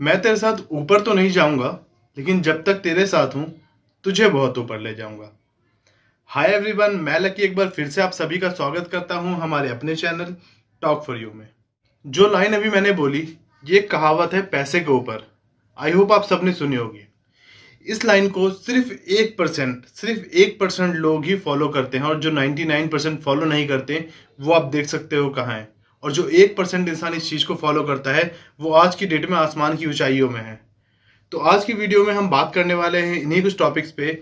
मैं तेरे साथ ऊपर तो नहीं जाऊंगा, लेकिन जब तक तेरे साथ हूं तुझे बहुत ऊपर ले जाऊंगा। हाय एवरीवन, मैं लकी एक बार फिर से आप सभी का स्वागत करता हूं हमारे अपने चैनल टॉक फॉर यू में। जो लाइन अभी मैंने बोली, ये कहावत है पैसे के ऊपर। आई होप आप सबने सुनी होगी। इस लाइन को सिर्फ 1% लोग ही फॉलो करते हैं, और जो 99% फॉलो नहीं करते वो आप देख सकते हो कहाँ है। और जो 1% इंसान इस चीज़ को फॉलो करता है वो आज की डेट में आसमान की ऊंचाइयों में है। तो आज की वीडियो में हम बात करने वाले हैं इन्हीं कुछ टॉपिक्स पे।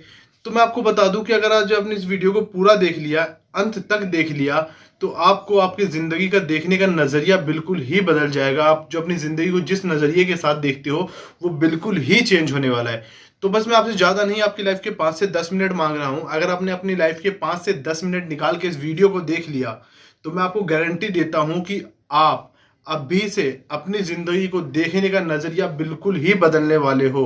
तो मैं आपको बता दूं कि अगर आज आपने इस वीडियो को पूरा देख लिया, अंत तक देख लिया, तो आपको आपकी ज़िंदगी का देखने का नज़रिया बिल्कुल ही बदल जाएगा। आप जो अपनी ज़िंदगी को जिस नज़रिए के साथ देखते हो वो बिल्कुल ही चेंज होने वाला है। तो बस मैं आपसे ज़्यादा नहीं, आपकी लाइफ के 5 से 10 मिनट मांग रहा हूँ। अगर आपने अपनी लाइफ के 5 से 10 मिनट निकाल के इस वीडियो को देख लिया तो मैं आपको गारंटी देता हूँ कि आप अभी से अपनी ज़िंदगी को देखने का नज़रिया बिल्कुल ही बदलने वाले हो।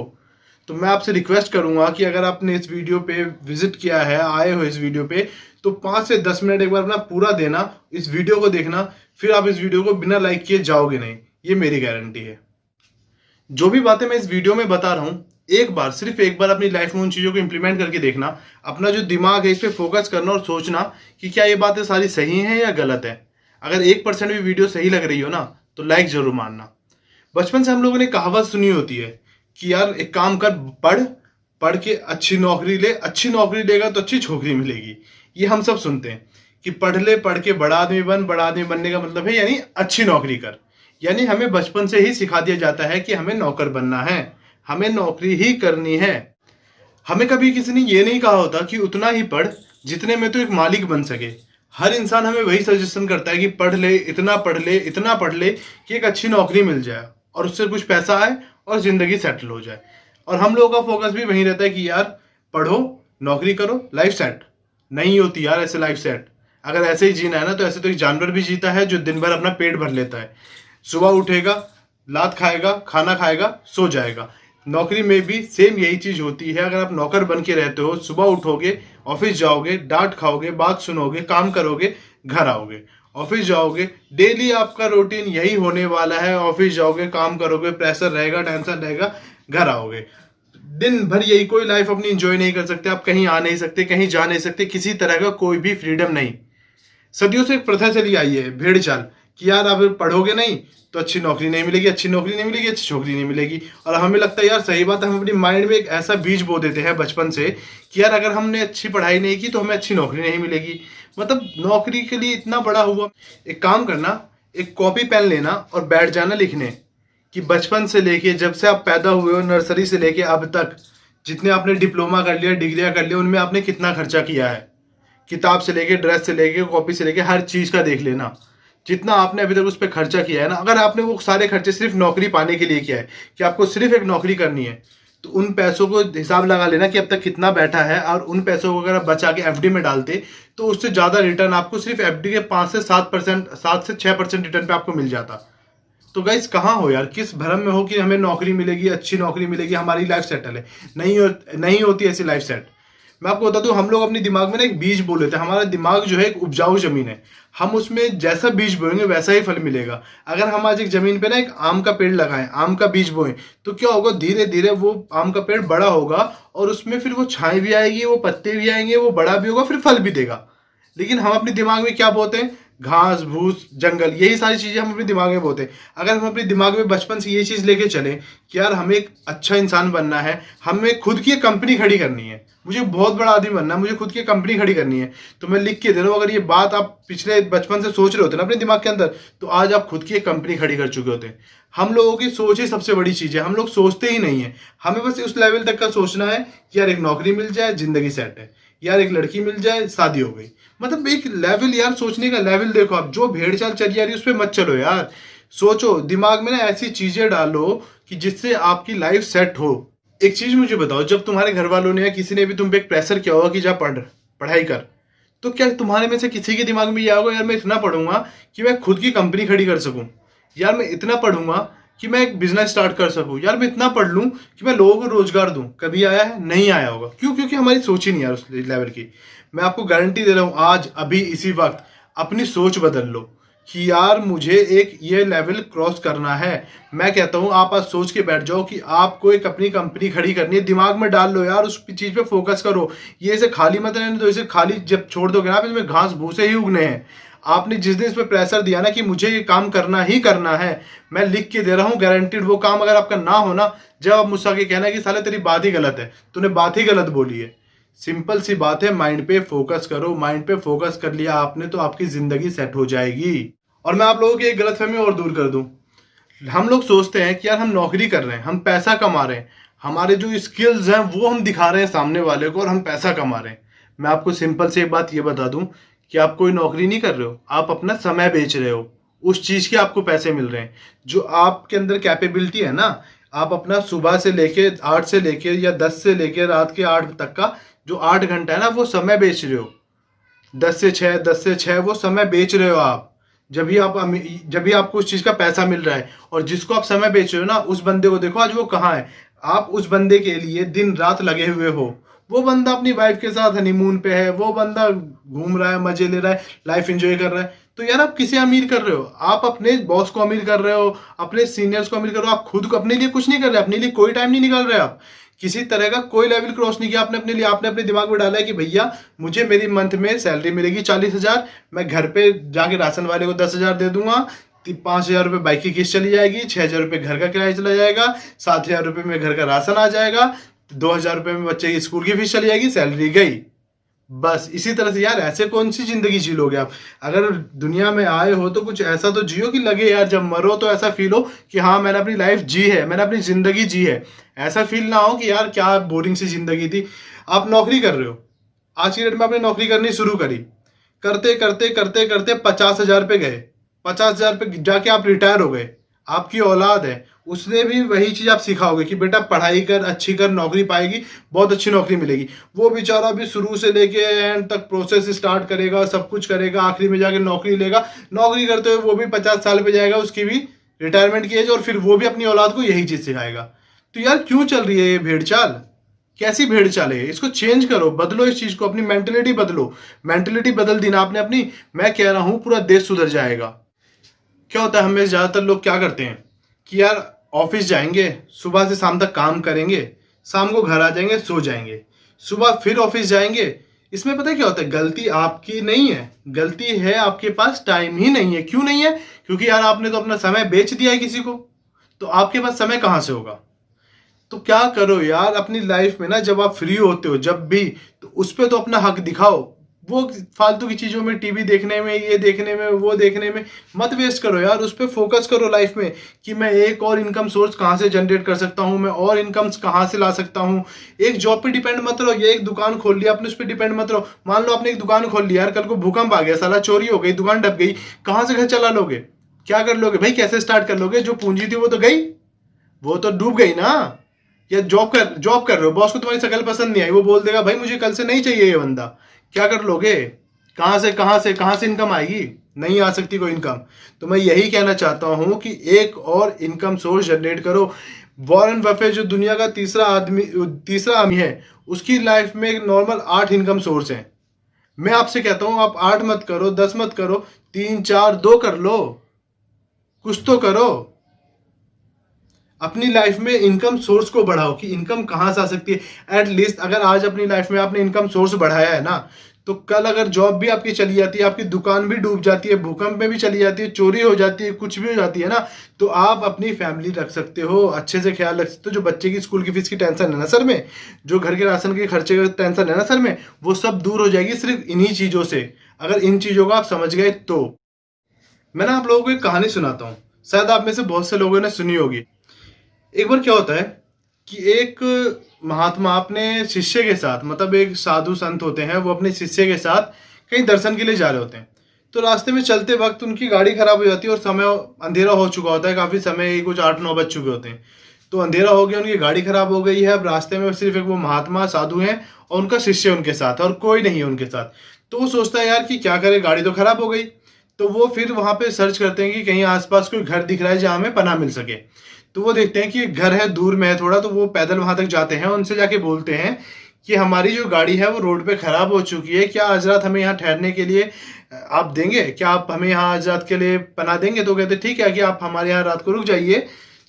तो मैं आपसे रिक्वेस्ट करूंगा कि अगर आपने इस वीडियो पे विजिट किया है, आए हो इस वीडियो पे, तो 5 से 10 मिनट एक बार अपना पूरा देना, इस वीडियो को देखना। फिर आप इस वीडियो को बिना लाइक किए जाओगे नहीं, ये मेरी गारंटी है। जो भी बातें मैं इस वीडियो में बता रहा हूँ, सिर्फ एक बार अपनी लाइफ में उन चीज़ों को इम्प्लीमेंट करके देखना। अपना जो दिमाग है इस पर फोकस करना और सोचना कि क्या ये बातें सारी सही हैं या गलत है। अगर 1% भी वीडियो सही लग रही हो ना तो लाइक जरूर मारना। बचपन से हम लोगों ने कहावत सुनी होती है कि यार एक काम कर, पढ़, पढ़ के अच्छी नौकरी ले, अच्छी नौकरी लेगा तो अच्छी छोकरी मिलेगी। ये हम सब सुनते हैं कि पढ़ ले, पढ़ के बड़ा आदमी बन। बड़ा आदमी बनने का मतलब है यानी अच्छी नौकरी कर। यानी हमें बचपन से ही सिखा दिया जाता है कि हमें नौकर बनना है, हमें नौकरी ही करनी है। हमें कभी किसी ने ये नहीं कहा होता कि उतना ही पढ़ जितने में तो एक मालिक बन सके। हर इंसान हमें वही सजेशन करता है कि पढ़ ले, इतना पढ़ ले, इतना पढ़ ले कि एक अच्छी नौकरी मिल जाए और उससे कुछ पैसा आए और जिंदगी सेटल हो जाए। और हम लोगों का फोकस भी वहीं रहता है कि यार पढ़ो, नौकरी करो, लाइफ सेट। नहीं होती यार ऐसे लाइफ सेट। अगर ऐसे ही जीना है ना तो ऐसे तो एक जानवर भी जीता है जो दिन भर अपना पेट भर लेता है। सुबह उठेगा, लात खाएगा, खाना खाएगा, सो जाएगा। नौकरी में भी सेम यही चीज होती है। अगर आप नौकर बन के रहते हो, सुबह उठोगे, ऑफिस जाओगे, डांट खाओगे, बात सुनोगे, काम करोगे, घर आओगे, ऑफिस जाओगे, डेली आपका रूटीन यही होने वाला है। ऑफिस जाओगे, काम करोगे, प्रेशर रहेगा, टेंशन रहेगा, घर आओगे, दिन भर यही। कोई लाइफ अपनी एंजॉय नहीं कर सकते आप, कहीं आ नहीं सकते, कहीं जा नहीं सकते, किसी तरह का कोई भी फ्रीडम नहीं। सदियों से एक प्रथा चली आई है, भेड़ चाल, कि यार आप पढ़ोगे नहीं तो अच्छी नौकरी नहीं मिलेगी, अच्छी नौकरी नहीं मिलेगी, अच्छी छोकरी नहीं मिलेगी। और हमें लगता है यार सही बात है, हम अपनी माइंड में एक ऐसा बीज बो देते हैं बचपन से कि यार अगर हमने अच्छी पढ़ाई नहीं की तो हमें अच्छी नौकरी नहीं मिलेगी। मतलब नौकरी के लिए इतना बड़ा हुआ। एक काम करना, एक कॉपी पेन लेना और बैठ जाना लिखने कि बचपन से लेके जब से आप पैदा हुए हो, नर्सरी से लेके अब तक जितने आपने डिप्लोमा कर लिया, डिग्रियां कर लिया, उनमें आपने कितना खर्चा किया है। किताब से लेके, ड्रेस से लेके, कॉपी से लेके, हर चीज़ का देख लेना जितना आपने अभी तक उस पर खर्चा किया है ना। अगर आपने वो सारे खर्चे सिर्फ नौकरी पाने के लिए किया है कि आपको सिर्फ एक नौकरी करनी है, तो उन पैसों को हिसाब लगा लेना कि अब तक कितना बैठा है। और उन पैसों को अगर आप बचा के एफडी में डालते तो उससे ज़्यादा रिटर्न आपको सिर्फ एफडी के 5 से 7%, 7 से 6% रिटर्न पे आपको मिल जाता। तो गाइस कहाँ हो यार, किस भ्रम में हो कि हमें नौकरी मिलेगी, अच्छी नौकरी मिलेगी, हमारी लाइफ सेटल है। नहीं होती ऐसी लाइफ सेट। मैं आपको बता दूं, हम लोग अपने दिमाग में ना एक बीज बो लेते हैं। हमारा दिमाग जो है एक उपजाऊ जमीन है, हम उसमें जैसा बीज बोएंगे वैसा ही फल मिलेगा। अगर हम आज एक जमीन पे ना एक आम का पेड़ लगाएं, आम का बीज बोएं, तो क्या होगा, धीरे धीरे वो आम का पेड़ बड़ा होगा और उसमें फिर वो छाई भी आएगी, वो पत्ते भी आएंगे, वो बड़ा भी होगा, फिर फल भी देगा। लेकिन हम अपने दिमाग में क्या बोते हैं, घास भूस, जंगल, यही सारी चीजें हम अपने दिमाग में बोते हैं। अगर हम अपने दिमाग में बचपन से ये चीज लेके चले कि यार हमें एक अच्छा इंसान बनना है, हमें खुद की एक कंपनी खड़ी करनी है, मुझे बहुत बड़ा आदमी बनना है, मुझे खुद की कंपनी खड़ी करनी है, तो मैं लिख के दे रहा हूँ। अगर ये बात आप पिछले बचपन से सोच रहे होते ना अपने दिमाग के अंदर, तो आज आप खुद की एक कंपनी खड़ी कर चुके होते। हम लोगों की सोच ही सबसे बड़ी चीज है। हम लोग सोचते ही नहीं है। हमें बस उस लेवल तक का सोचना है कि यार एक नौकरी मिल जाए, जिंदगी सेट है, यार एक लड़की मिल जाए, शादी हो गई। मतलब एक लेवल, यार सोचने का लेवल देखो आप। जो भेड़ चाल चली आ रही है उस पर मत चलो यार। सोचो, दिमाग में ना ऐसी चीजें डालो कि जिससे आपकी लाइफ सेट हो। एक चीज मुझे बताओ, जब तुम्हारे घर वालों ने या किसी ने भी तुम पे एक प्रेशर किया होगा कि जा पढ़ाई कर, तो क्या तुम्हारे में से किसी के दिमाग में ये होगा यार मैं इतना पढ़ूंगा कि मैं खुद की कंपनी खड़ी कर सकूं, यार मैं इतना पढ़ूंगा कि मैं एक बिजनेस स्टार्ट कर सकूं, यार मैं इतना पढ़ लूं कि मैं लोगों को रोजगार दूं। कभी आया है? नहीं आया होगा। क्यों? क्योंकि हमारी सोच ही नहीं यार उस लेवल की। मैं आपको गारंटी दे रहा हूं, आज अभी इसी वक्त अपनी सोच बदल लो कि यार मुझे एक ये लेवल क्रॉस करना है। मैं कहता हूँ आप आज सोच के बैठ जाओ कि आपको एक अपनी कंपनी खड़ी करनी है, दिमाग में डाल लो यार, उस चीज़ पे फोकस करो। ये इसे खाली मत रहने दो, इसे खाली जब छोड़ दोगे ना आप, इसमें घास भूसे ही उगने हैं। आपने जिस दिन इस पर प्रेशर दिया ना कि मुझे ये काम करना ही करना है, मैं लिख के दे रहा हूँ गारंटीड वो काम अगर आपका ना होना, जब आप मुझसे आगे कहना है कि साले तेरी बात ही गलत है, तूने बात ही गलत बोली है। सिंपल सी बात है, माइंड पे फोकस करो। माइंड पे फोकस कर लिया आपने तो आपकी जिंदगी सेट हो जाएगी। और मैं आप लोगों की एक गलतफहमी और दूर कर दूं। हम लोग सोचते हैं कि यार हम नौकरी कर रहे हैं, हम पैसा कमा रहे हैं, हमारे जो स्किल्स हैं वो हम दिखा रहे हैं सामने वाले को और हम पैसा कमा रहे हैं। मैं आपको सिंपल से एक बात ये बता दूं कि आप कोई नौकरी नहीं कर रहे हो, आप अपना समय बेच रहे हो। उस चीज़ के आपको पैसे मिल रहे हैं जो आपके अंदर कैपेबिलिटी है ना। आप अपना सुबह से लेके 8 से लेके या 10 से लेके रात के 8 तक का जो 8 घंटा है ना, वो समय बेच रहे हो। 10 से 6 वो समय बेच रहे हो आप। जब भी आपको उस चीज़ का पैसा मिल रहा है। और जिसको आप समय बेच रहे हो ना, उस बंदे को देखो आज वो कहाँ है। आप उस बंदे के लिए दिन रात लगे हुए हो। वो बंदा अपनी वाइफ के साथ हनीमून पे है, वो बंदा घूम रहा है, मजे ले रहा है, लाइफ एंजॉय कर रहा है। तो यार आप किसे अमीर कर रहे हो? आप अपने बॉस को अमीर कर रहे हो, अपने सीनियर्स को अमीर कर रहे हो। आप खुद को अपने लिए कुछ नहीं कर रहे, अपने लिए कोई टाइम नहीं निकाल रहे। आप किसी तरह का कोई लेवल क्रॉस नहीं किया आपने अपने लिए। आपने अपने दिमाग में डाला है कि भैया मुझे मेरी मंथ में सैलरी मिलेगी 40,000, मैं घर पे जाके राशन वाले को 10,000 दे दूंगा, 5,000 रुपये बाइक की किस्त चली जाएगी, 6,000 रुपये घर का किराया चला जाएगा, 7,000 रुपये में घर का राशन आ जाएगा, 2,000 रुपये में बच्चे की स्कूल की फीस चली जाएगी, सैलरी गई। बस इसी तरह से यार ऐसे कौन सी जिंदगी जी लोगे आप? अगर दुनिया में आए हो तो कुछ ऐसा तो जियो कि लगे यार जब मरो तो ऐसा फील हो कि हाँ मैंने अपनी लाइफ जी है, मैंने अपनी जिंदगी जी है। ऐसा फील ना हो कि यार क्या बोरिंग सी जिंदगी थी। आप नौकरी कर रहे हो, आज की डेट में आपने नौकरी करनी शुरू करी, करते करते करते करते 50,000 पे गए, 50,000 पे जाके आप रिटायर हो गए। आपकी औलाद है, उसने भी वही चीज़ आप सिखाओगे कि बेटा पढ़ाई कर, अच्छी कर, नौकरी पाएगी, बहुत अच्छी नौकरी मिलेगी। वो बेचारा भी शुरू से लेके एंड तक प्रोसेस स्टार्ट करेगा, सब कुछ करेगा, आखिरी में जाके नौकरी लेगा। नौकरी करते हुए वो भी 50 साल पे जाएगा, उसकी भी रिटायरमेंट की एज, और फिर वो भी अपनी औलाद को यही चीज़ सिखाएगा। तो यार क्यों चल रही है ये भेड़ चाल? कैसी भेड़ चाल है? इसको चेंज करो, बदलो इस चीज़ को, अपनी मेंटेलिटी बदलो। मेंटेलिटी बदल दी ना आपने अपनी, मैं कह रहा हूँ पूरा देश सुधर जाएगा। क्या होता है, हमें ज़्यादातर लोग क्या करते हैं कि यार ऑफिस जाएंगे, सुबह से शाम तक काम करेंगे, शाम को घर आ जाएंगे, सो जाएंगे, सुबह फिर ऑफिस जाएंगे। इसमें पता है क्या होता है? गलती आपकी नहीं है, गलती है आपके पास टाइम ही नहीं है। क्यों नहीं है? क्योंकि यार आपने तो अपना समय बेच दिया है किसी को, तो आपके पास समय कहाँ से होगा? तो क्या करो यार अपनी लाइफ में ना, जब आप फ्री होते हो जब भी, तो उस पर तो अपना हक दिखाओ। वो फालतू की चीज़ों में, टीवी देखने में, ये देखने में, वो देखने में मत वेस्ट करो यार। उस पर फोकस करो लाइफ में कि मैं एक और इनकम सोर्स कहाँ से जनरेट कर सकता हूँ, मैं और इनकम्स कहाँ से ला सकता हूँ। एक जॉब पे डिपेंड मत रहो, ये एक दुकान खोल लिया आपने, उस पर डिपेंड मत रहो। मान लो आपने एक दुकान खोल लिया यार, कल को भूकंप आ गया, साला चोरी हो गई, दुकान डब गई, कहाँ से घर चला लोगे? क्या कर लोगे भाई? कैसे स्टार्ट कर लोगे? जो पूंजी थी वो तो गई, वो तो डूब गई ना। या जॉब कर रहे हो, बॉस को तुम्हारी शक्ल पसंद नहीं आई, वो बोल देगा भाई मुझे कल से नहीं चाहिए ये बंदा, क्या कर लोगे? कहाँ से इनकम आएगी? नहीं आ सकती कोई इनकम। तो मैं यही कहना चाहता हूं कि एक और इनकम सोर्स जनरेट करो। वॉरेन बफेट जो दुनिया का तीसरा आदमी है, उसकी लाइफ में एक नॉर्मल 8 इनकम सोर्स हैं। मैं आपसे कहता हूं आप 8 मत करो, 10 मत करो, 3 4 2 कर लो, कुछ तो करो। अपनी लाइफ में इनकम सोर्स को बढ़ाओ कि इनकम कहाँ से आ सकती है। एटलीस्ट अगर आज अपनी लाइफ में आपने इनकम सोर्स बढ़ाया है ना, तो कल अगर जॉब भी आपकी चली जाती है, आपकी दुकान भी डूब जाती है, भूकंप में भी चली जाती है, चोरी हो जाती है, कुछ भी हो जाती है ना, तो आप अपनी फैमिली रख सकते हो, अच्छे से ख्याल रख सकते हो। जो बच्चे की स्कूल की फीस की टेंशन है ना सर में, जो घर के राशन के खर्चे का टेंशन है ना सर में, वो सब दूर हो जाएगी सिर्फ इन्हीं चीज़ों से। अगर इन चीज़ों को आप समझ गए तो। मैं ना आप लोगों को एक कहानी सुनाता हूँ, शायद आप में से बहुत से लोगों ने सुनी होगी। एक बार क्या होता है कि एक महात्मा अपने शिष्य के साथ, मतलब एक साधु संत होते हैं, वो अपने शिष्य के साथ कहीं दर्शन के लिए जा रहे होते हैं। तो रास्ते में चलते वक्त उनकी गाड़ी खराब हो जाती है और समय अंधेरा हो चुका होता है, काफ़ी समय, कुछ 8-9 बज चुके होते हैं। तो अंधेरा हो गया, उनकी गाड़ी खराब हो गई है। अब रास्ते में सिर्फ एक वो महात्मा साधु हैं और उनका शिष्य उनके साथ, और कोई नहीं है उनके साथ। तो वो सोचता है यार कि क्या करे, गाड़ी तो खराब हो गई। तो वो फिर वहाँ पे सर्च करते हैं कि कहीं आसपास कोई घर दिख रहा है जहाँ हमें पनाह मिल सके। तो वो देखते हैं कि एक घर है, दूर में है थोड़ा, तो वो पैदल वहां तक जाते हैं, उनसे जाके बोलते हैं कि हमारी जो गाड़ी है वो रोड पे खराब हो चुकी है, क्या आज रात हमें यहाँ ठहरने के लिए आप देंगे क्या, आप हमें यहाँ आज रात के लिए पनाह देंगे? तो कहते ठीक है कि आप हमारे यहाँ रात को रुक जाइए।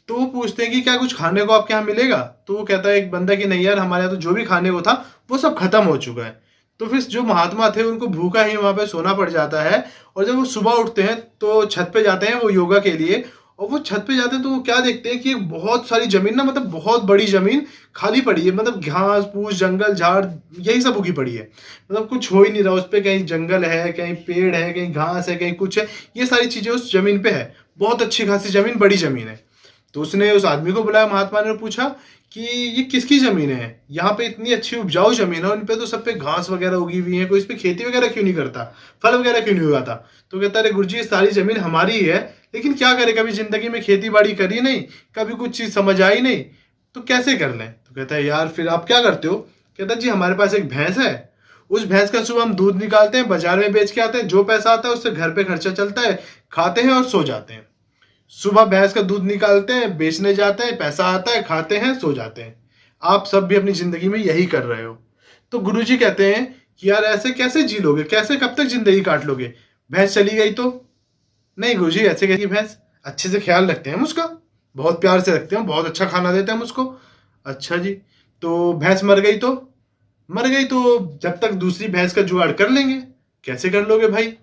तो वो पूछते हैं कि क्या कुछ खाने को आपके यहाँ मिलेगा? तो वो कहता है एक बंदा कि नहीं यार, हमारे यहाँ तो जो भी खाने को था वो सब खत्म हो चुका है। तो फिर जो महात्मा थे उनको भूखा ही वहां पे सोना पड़ जाता है। और जब वो सुबह उठते हैं तो छत पे जाते हैं वो योगा के लिए, और वो छत पे जाते हैं तो वो क्या देखते हैं कि बहुत सारी जमीन ना, मतलब बहुत बड़ी जमीन खाली पड़ी है, मतलब घास फूस जंगल झाड़ यही सब उगी पड़ी है, मतलब कुछ हो ही नहीं रहा उस पे। कहीं जंगल है, कहीं पेड़ है, कहीं घास है, कहीं कुछ है, ये सारी चीजें उस जमीन पे है। बहुत अच्छी खासी जमीन, बड़ी जमीन है। तो उसने उस आदमी को बुलाया, महात्मा ने, पूछा कि ये किसकी जमीन है, यहाँ पे इतनी अच्छी उपजाऊ जमीन है, उन पे तो सब पे घास वगैरह उगी हुई है, कोई इस पे खेती वगैरह क्यों नहीं करता, फल वगैरह क्यों नहीं उगाता? तो कहता अरे गुरुजी ये सारी जमीन हमारी ही है, लेकिन क्या करे, कभी जिंदगी में खेती बाड़ी करी नहीं, कभी कुछ चीज समझ आई नहीं, तो कैसे कर लें? तो कहता है यार फिर आप क्या करते हो? कहता जी हमारे पास एक भैंस है, उस भैंस का सुबह हम दूध निकालते हैं, बाजार में बेच के आते हैं, जो पैसा आता है उससे घर पे खर्चा चलता है, खाते हैं और सो जाते हैं। सुबह भैंस का दूध निकालते हैं, बेचने जाते हैं, पैसा आता है, खाते हैं, सो जाते हैं। आप सब भी अपनी जिंदगी में यही कर रहे हो। तो गुरुजी कहते हैं कि यार ऐसे कैसे जी लोगे, कैसे कब तक जिंदगी काट लोगे? भैंस चली गई तो? नहीं गुरुजी ऐसे कैसी भैंस, अच्छे से ख्याल रखते हैं हम उसका, बहुत प्यार से रखते हैं, बहुत अच्छा खाना देते हैं हम उसको। अच्छा जी, तो भैंस मर गई तो? मर गई तो जब तक दूसरी भैंस का जुगाड़ कर लेंगे। कैसे कर लोगे भाई?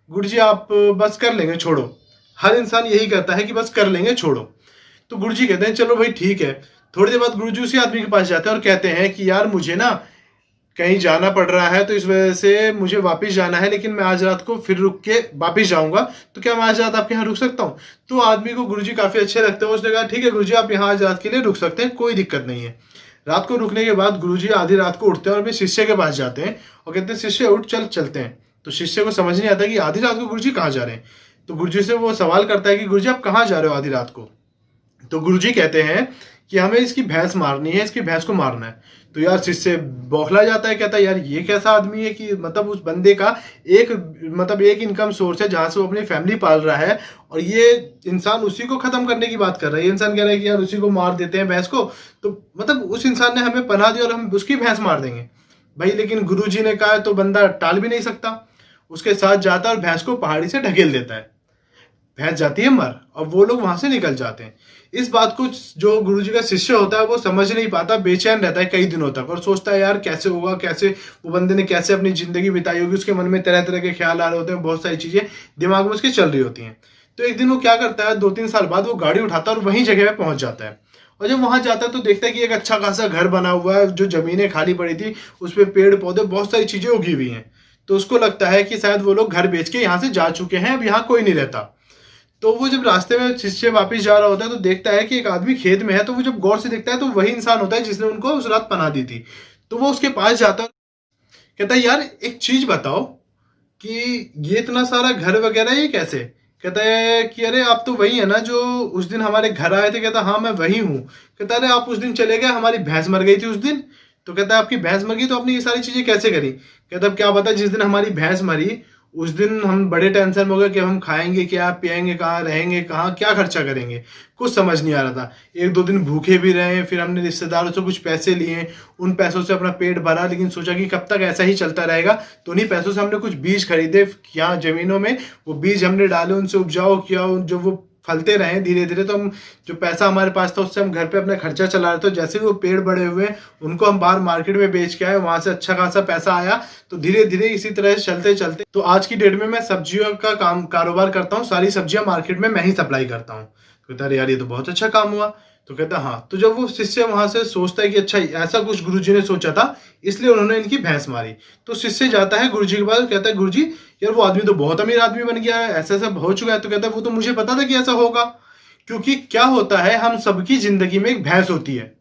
गुरुजी आप बस कर लेंगे, छोड़ो। हर इंसान यही करता है कि बस कर लेंगे, छोड़ो। तो गुरुजी कहते हैं चलो भाई ठीक है। थोड़ी देर बाद गुरुजी उसी आदमी के पास जाते हैं और कहते हैं कि यार मुझे ना कहीं जाना पड़ रहा है, तो इस वजह से मुझे वापस जाना है, लेकिन मैं आज रात को फिर रुक के वापस जाऊंगा, तो क्या मैं आज रात आपके यहाँ रुक सकता हूँ? तो आदमी को गुरुजी काफी अच्छे लगते हैं, उसने कहा ठीक है गुरुजी आप यहाँ आज रात के लिए रुक सकते हैं, कोई दिक्कत नहीं है। रात को रुकने के बाद गुरुजी आधी रात को उठते हैं और अपने शिष्य के पास जाते हैं और कहते हैं शिष्य उठ चल चलते हैं। तो शिष्य को समझ नहीं आता कि आधी रात को गुरुजी कहाँ जा रहे हैं। तो गुरुजी से वो सवाल करता है कि गुरुजी आप कहाँ जा रहे हो आधी रात को? तो गुरुजी कहते हैं कि हमें इसकी भैंस मारनी है, इसकी भैंस को मारना है। तो यार शिष्य बौखला जाता है, कहता है यार ये कैसा आदमी है कि मतलब उस बंदे का एक इनकम सोर्स है जहां से वो अपनी फैमिली पाल रहा है, और ये इंसान उसी को खत्म करने की बात कर रहा है। ये इंसान कह रहा है कि यार उसी को मार देते हैं भैंस को, तो मतलब उस इंसान ने हमें पनाह दी और हम उसकी भैंस मार देंगे भाई। लेकिन गुरुजी ने कहा तो बंदा टाल भी नहीं सकता, उसके साथ जाता है और भैंस को पहाड़ी से ढकेल देता है। भैंस जाती है मर, और वो लोग वहां से निकल जाते हैं। इस बात को जो गुरुजी का शिष्य होता है वो समझ नहीं पाता, बेचैन रहता है कई दिनों तक और सोचता है यार कैसे होगा, कैसे वो बंदे ने कैसे अपनी जिंदगी बिताई होगी। उसके मन में तरह तरह के ख्याल आ रहे होते हैं, बहुत सारी चीजें दिमाग में उसके चल रही होती हैं। तो एक दिन वो क्या करता है, 2-3 साल बाद वो गाड़ी उठाता है और वहीं जगह पे पहुंच जाता है। और जब वहां जाता है तो देखता है कि एक अच्छा खासा घर बना हुआ है, जो जमीनें खाली पड़ी थी उस पर पेड़ पौधे बहुत सारी चीजें उगी हुई हैं। तो उसको लगता है कि शायद वो लोग घर बेच के यहाँ से जा चुके हैं, अब यहाँ कोई नहीं रहता। तो वो जब रास्ते में शिष्य वापस जा रहा होता है तो देखता है कि एक आदमी खेत में है। तो वो जब गौर से देखता है तो वही इंसान होता है जिसने उनको उस रात पनाह दी थी। तो वो उसके पास जाता है, कहता है यार एक चीज बताओ कि ये इतना सारा घर वगैरह ये कैसे? कहता है कि अरे आप तो वही है ना जो उस दिन हमारे घर आए थे। कहता हाँ मैं वही हूँ। कहता अरे आप उस दिन चले गए, हमारी भैंस मर गई थी उस दिन। तो कहता है आपकी भैंस मर गई तो आपने ये सारी चीजें कैसे करी? कहता अब क्या पता, जिस दिन हमारी भैंस मरी उस दिन हम बड़े टेंशन में हो गए कि हम खाएंगे क्या, पिएंगे कहाँ, रहेंगे कहाँ, क्या खर्चा करेंगे, कुछ समझ नहीं आ रहा था। 1-2 दिन भूखे भी रहे, फिर हमने रिश्तेदारों से कुछ पैसे लिए, उन पैसों से अपना पेट भरा, लेकिन सोचा कि कब तक ऐसा ही चलता रहेगा। तो उन्हीं पैसों से हमने कुछ बीज खरीदे यहाँ जमीनों में, वो बीज हमने डाले, उनसे उपजाऊ किया, जो वो फलते रहे धीरे धीरे। तो हम जो पैसा हमारे पास था उससे हम घर पे अपना खर्चा चला रहे थे। जैसे ही वो पेड़ बड़े हुए उनको हम बाहर मार्केट में बेच के आए, वहां से अच्छा खासा पैसा आया। तो धीरे धीरे इसी तरह चलते चलते तो आज की डेट में मैं सब्जियों का कारोबार करता हूँ, सारी सब्जियां मार्केट में मैं ही सप्लाई करता हूँ। कहता है यार ये तो बहुत अच्छा काम हुआ। तो कहता हाँ। तो जब वो शिष्य वहां से सोचता है कि अच्छा ऐसा कुछ गुरुजी ने सोचा था इसलिए उन्होंने इनकी भैंस मारी, तो शिष्य जाता है गुरुजी के पास, कहता है गुरुजी यार वो आदमी तो बहुत अमीर आदमी बन गया है, ऐसा ऐसा हो चुका है। तो कहता है वो तो मुझे पता था कि ऐसा होगा, क्योंकि क्या होता है हम सबकी जिंदगी में एक भैंस होती है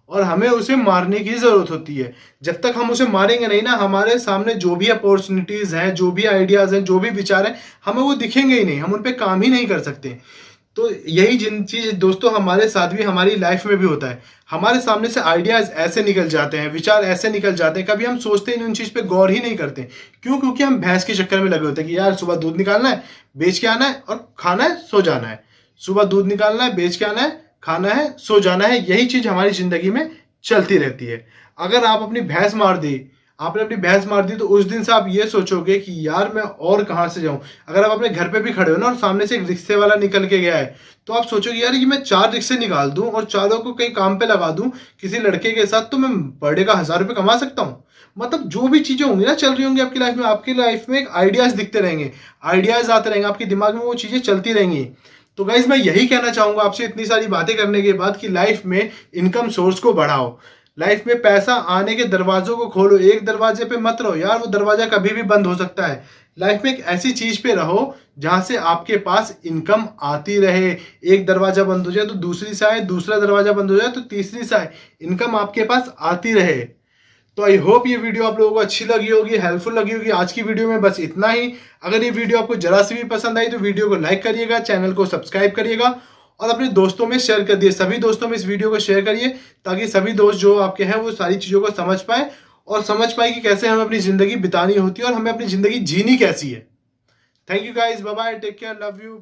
और हमें उसे मारने की जरूरत होती है। जब तक हम उसे मारेंगे नहीं ना, हमारे सामने जो भी अपॉर्चुनिटीज हैं, जो भी आइडियाज हैं, जो भी विचार हैं, हमें वो दिखेंगे ही नहीं, हम उन पर काम ही नहीं कर सकते। तो यही जिन चीज दोस्तों हमारे साथ भी हमारी लाइफ में भी होता है। हमारे सामने से आइडियाज ऐसे निकल जाते हैं, विचार ऐसे निकल जाते हैं, कभी हम सोचते ही उन चीज पे गौर ही नहीं करते। क्यों? क्योंकि हम भैंस के चक्कर में लगे होते हैं कि यार सुबह दूध निकालना है, बेच के आना है और खाना है, सो जाना है। सुबह दूध निकालना है, बेच के आना है, खाना है, सो जाना है। यही चीज हमारी जिंदगी में चलती रहती है। अगर आप अपनी भैंस मार दी, आपने अपनी भैंस मार दी, तो उस दिन से आप ये सोचोगे कि यार मैं और कहाँ से जाऊं। अगर आप अपने घर पे भी खड़े हो ना और सामने से एक रिक्शे वाला निकल के गया है, तो आप सोचोगे यार ये मैं 4 रिक्शे निकाल दूं और चारों को कहीं काम पे लगा दूं किसी लड़के के साथ, तो मैं पर डे का 1000 रुपये कमा सकता हूँ। मतलब जो भी चीजें होंगी ना, चल रही होंगी आपकी लाइफ में एक आइडियाज दिखते रहेंगे, आइडियाज आते रहेंगे, आपके दिमाग में वो चीजें चलती रहेंगी। तो गाइज मैं यही कहना चाहूंगा आपसे इतनी सारी बातें करने के बाद, कि लाइफ में इनकम सोर्स को बढ़ाओ, लाइफ में पैसा आने के दरवाजों को खोलो। एक दरवाजे पे मत रहो यार, वो दरवाजा कभी भी बंद हो सकता है। लाइफ में एक ऐसी चीज पे रहो जहां से आपके पास इनकम आती रहे। एक दरवाजा बंद हो जाए तो दूसरी से आए, दूसरा दरवाजा बंद हो जाए तो तीसरी से आए, इनकम आपके पास आती रहे। तो आई होप ये वीडियो आप लोगों को अच्छी लगी होगी, हेल्पफुल लगी होगी। आज की वीडियो में बस इतना ही। अगर ये वीडियो आपको जरा सी भी पसंद आई तो वीडियो को लाइक करिएगा, चैनल को सब्सक्राइब करिएगा और अपने दोस्तों में शेयर कर दिए। सभी दोस्तों में इस वीडियो को शेयर करिए, ताकि सभी दोस्त जो आपके हैं वो सारी चीज़ों को समझ पाए और समझ पाए कि कैसे हमें अपनी ज़िंदगी बितानी होती है और हमें अपनी ज़िंदगी जीनी कैसी है। Thank you guys, bye bye, take care, love you.